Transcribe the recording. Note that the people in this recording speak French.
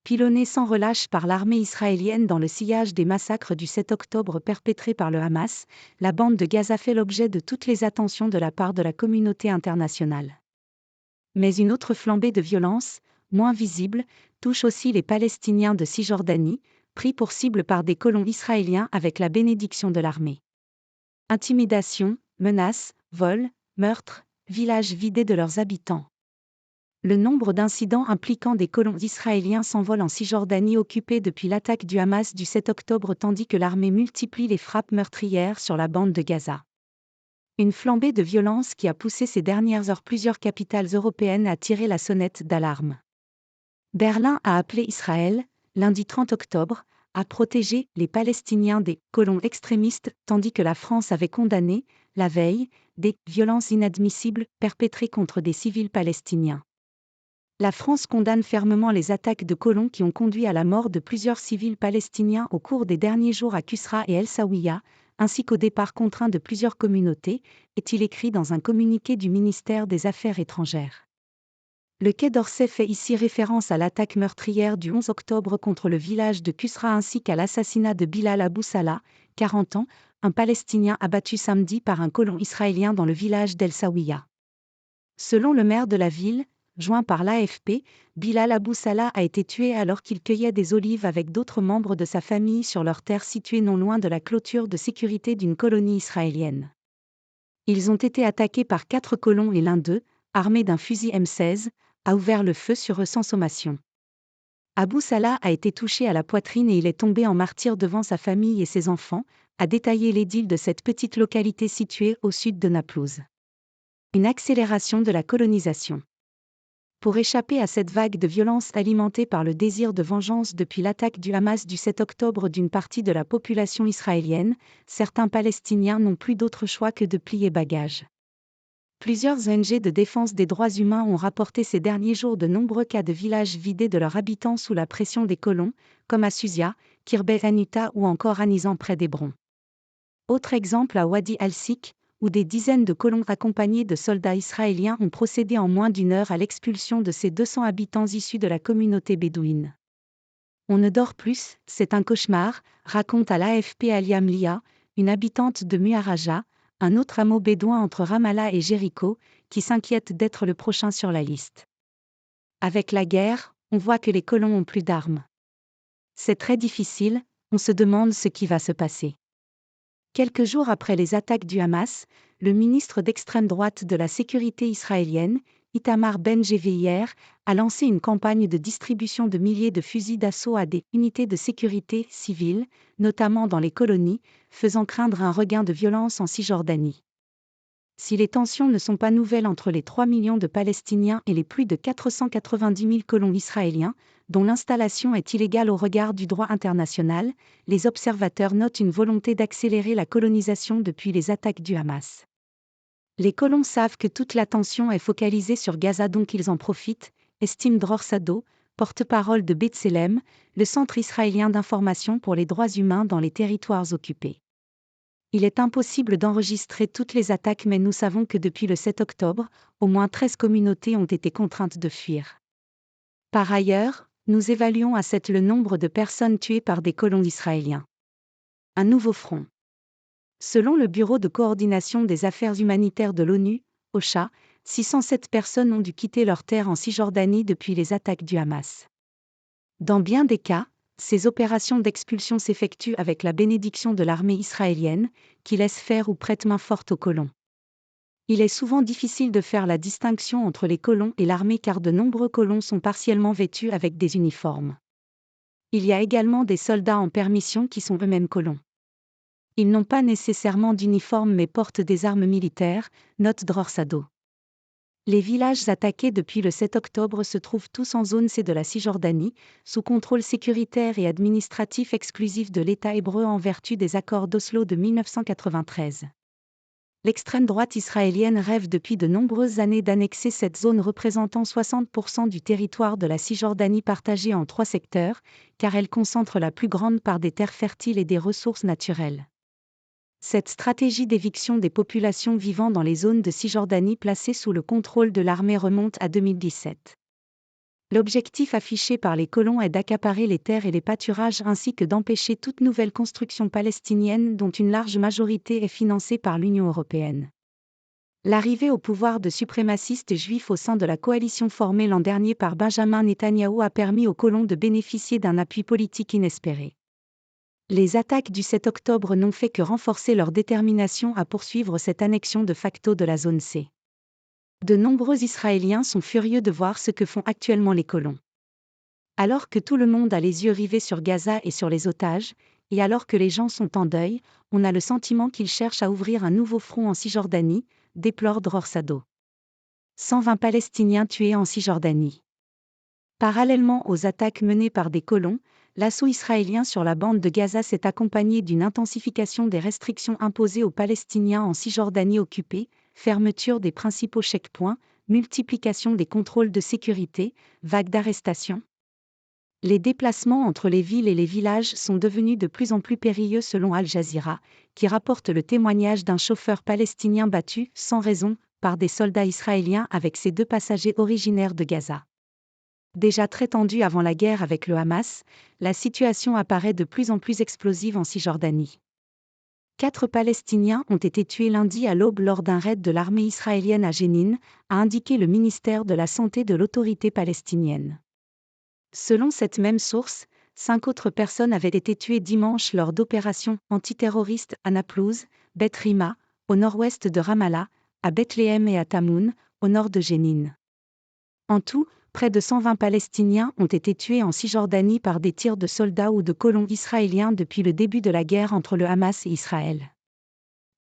Pilonnée sans relâche par l'armée israélienne dans le sillage des massacres du 7 octobre perpétrés par le Hamas, la bande de Gaza fait l'objet de toutes les attentions de la part de la communauté internationale. Mais une autre flambée de violence, moins visible, touche aussi les Palestiniens de Cisjordanie, pris pour cible par des colons israéliens avec la bénédiction de l'armée. Intimidation, menaces, vols, meurtres, villages vidés de leurs habitants. Le nombre d'incidents impliquant des colons israéliens s'envole en Cisjordanie occupée depuis l'attaque du Hamas du 7 octobre tandis que l'armée multiplie les frappes meurtrières sur la bande de Gaza. Une flambée de violence qui a poussé ces dernières heures plusieurs capitales européennes à tirer la sonnette d'alarme. Berlin a appelé Israël, lundi 30 octobre, à protéger les Palestiniens des colons extrémistes, tandis que la France avait condamné, la veille, des violences inadmissibles perpétrées contre des civils palestiniens. La France condamne fermement les attaques de colons qui ont conduit à la mort de plusieurs civils palestiniens au cours des derniers jours à Kusra et El Sawiya, ainsi qu'au départ contraint de plusieurs communautés, est-il écrit dans un communiqué du ministère des Affaires étrangères. Le Quai d'Orsay fait ici référence à l'attaque meurtrière du 11 octobre contre le village de Kusra ainsi qu'à l'assassinat de Bilal Abou Salah, 40 ans, un Palestinien abattu samedi par un colon israélien dans le village d'El Sawiya. Selon le maire de la ville, joint par l'AFP, Bilal Abou Salah a été tué alors qu'il cueillait des olives avec d'autres membres de sa famille sur leur terre située non loin de la clôture de sécurité d'une colonie israélienne. Ils ont été attaqués par 4 colons et l'un d'eux, armé d'un fusil M16, a ouvert le feu sur eux sans sommation. Abou Salah a été touché à la poitrine et il est tombé en martyr devant sa famille et ses enfants, a détaillé l'édile de cette petite localité située au sud de Naplouse. Une accélération de la colonisation. Pour échapper à cette vague de violence alimentée par le désir de vengeance depuis l'attaque du Hamas du 7 octobre d'une partie de la population israélienne, certains Palestiniens n'ont plus d'autre choix que de plier bagages. Plusieurs ONG de défense des droits humains ont rapporté ces derniers jours de nombreux cas de villages vidés de leurs habitants sous la pression des colons, comme à Susia, Kirbet Hanuta ou encore à Nizan près d'Hébron. Autre exemple à Wadi al-Sik, où des dizaines de colons accompagnés de soldats israéliens ont procédé en moins d'une heure à l'expulsion de ces 200 habitants issus de la communauté bédouine. On ne dort plus, c'est un cauchemar, raconte à l'AFP Aliam Lia, une habitante de Muharaja, un autre hameau bédouin entre Ramallah et Jéricho, qui s'inquiète d'être le prochain sur la liste. Avec la guerre, on voit que les colons ont plus d'armes. C'est très difficile, on se demande ce qui va se passer. Quelques jours après les attaques du Hamas, le ministre d'extrême droite de la sécurité israélienne, Itamar Ben-Gvir, a lancé une campagne de distribution de milliers de fusils d'assaut à des unités de sécurité civiles, notamment dans les colonies, faisant craindre un regain de violence en Cisjordanie. Si les tensions ne sont pas nouvelles entre les 3 millions de Palestiniens et les plus de 490 000 colons israéliens, dont l'installation est illégale au regard du droit international, les observateurs notent une volonté d'accélérer la colonisation depuis les attaques du Hamas. Les colons savent que toute l'attention est focalisée sur Gaza donc ils en profitent, estime Dror Sado, porte-parole de B'Tselem, le centre israélien d'information pour les droits humains dans les territoires occupés. Il est impossible d'enregistrer toutes les attaques mais nous savons que depuis le 7 octobre, au moins 13 communautés ont été contraintes de fuir. Par ailleurs, nous évaluons à 7 le nombre de personnes tuées par des colons israéliens. Un nouveau front. Selon le Bureau de coordination des affaires humanitaires de l'ONU, OCHA, 607 personnes ont dû quitter leur terre en Cisjordanie depuis les attaques du Hamas. Dans bien des cas, ces opérations d'expulsion s'effectuent avec la bénédiction de l'armée israélienne, qui laisse faire ou prête main forte aux colons. Il est souvent difficile de faire la distinction entre les colons et l'armée car de nombreux colons sont partiellement vêtus avec des uniformes. Il y a également des soldats en permission qui sont eux-mêmes colons. Ils n'ont pas nécessairement d'uniforme mais portent des armes militaires, note Dror Sado. Les villages attaqués depuis le 7 octobre se trouvent tous en zone C de la Cisjordanie, sous contrôle sécuritaire et administratif exclusif de l'État hébreu en vertu des accords d'Oslo de 1993. L'extrême droite israélienne rêve depuis de nombreuses années d'annexer cette zone représentant 60% du territoire de la Cisjordanie partagée en 3 secteurs, car elle concentre la plus grande part des terres fertiles et des ressources naturelles. Cette stratégie d'éviction des populations vivant dans les zones de Cisjordanie placées sous le contrôle de l'armée remonte à 2017. L'objectif affiché par les colons est d'accaparer les terres et les pâturages ainsi que d'empêcher toute nouvelle construction palestinienne dont une large majorité est financée par l'Union européenne. L'arrivée au pouvoir de suprémacistes juifs au sein de la coalition formée l'an dernier par Benjamin Netanyahou a permis aux colons de bénéficier d'un appui politique inespéré. Les attaques du 7 octobre n'ont fait que renforcer leur détermination à poursuivre cette annexion de facto de la zone C. De nombreux Israéliens sont furieux de voir ce que font actuellement les colons. Alors que tout le monde a les yeux rivés sur Gaza et sur les otages, et alors que les gens sont en deuil, on a le sentiment qu'ils cherchent à ouvrir un nouveau front en Cisjordanie, déplore Dror Sado. 120 Palestiniens tués en Cisjordanie. Parallèlement aux attaques menées par des colons, l'assaut israélien sur la bande de Gaza s'est accompagné d'une intensification des restrictions imposées aux Palestiniens en Cisjordanie occupée, fermeture des principaux checkpoints, multiplication des contrôles de sécurité, vagues d'arrestations. Les déplacements entre les villes et les villages sont devenus de plus en plus périlleux selon Al Jazeera, qui rapporte le témoignage d'un chauffeur palestinien battu, sans raison, par des soldats israéliens avec ses 2 passagers originaires de Gaza. Déjà très tendue avant la guerre avec le Hamas, la situation apparaît de plus en plus explosive en Cisjordanie. 4 Palestiniens ont été tués lundi à l'aube lors d'un raid de l'armée israélienne à Jénine, a indiqué le ministère de la Santé de l'autorité palestinienne. Selon cette même source, 5 autres personnes avaient été tuées dimanche lors d'opérations antiterroristes à Naplouse, Beth Rima, au nord-ouest de Ramallah, à Bethléem et à Tamoun, au nord de Jénine. En tout, près de 120 Palestiniens ont été tués en Cisjordanie par des tirs de soldats ou de colons israéliens depuis le début de la guerre entre le Hamas et Israël.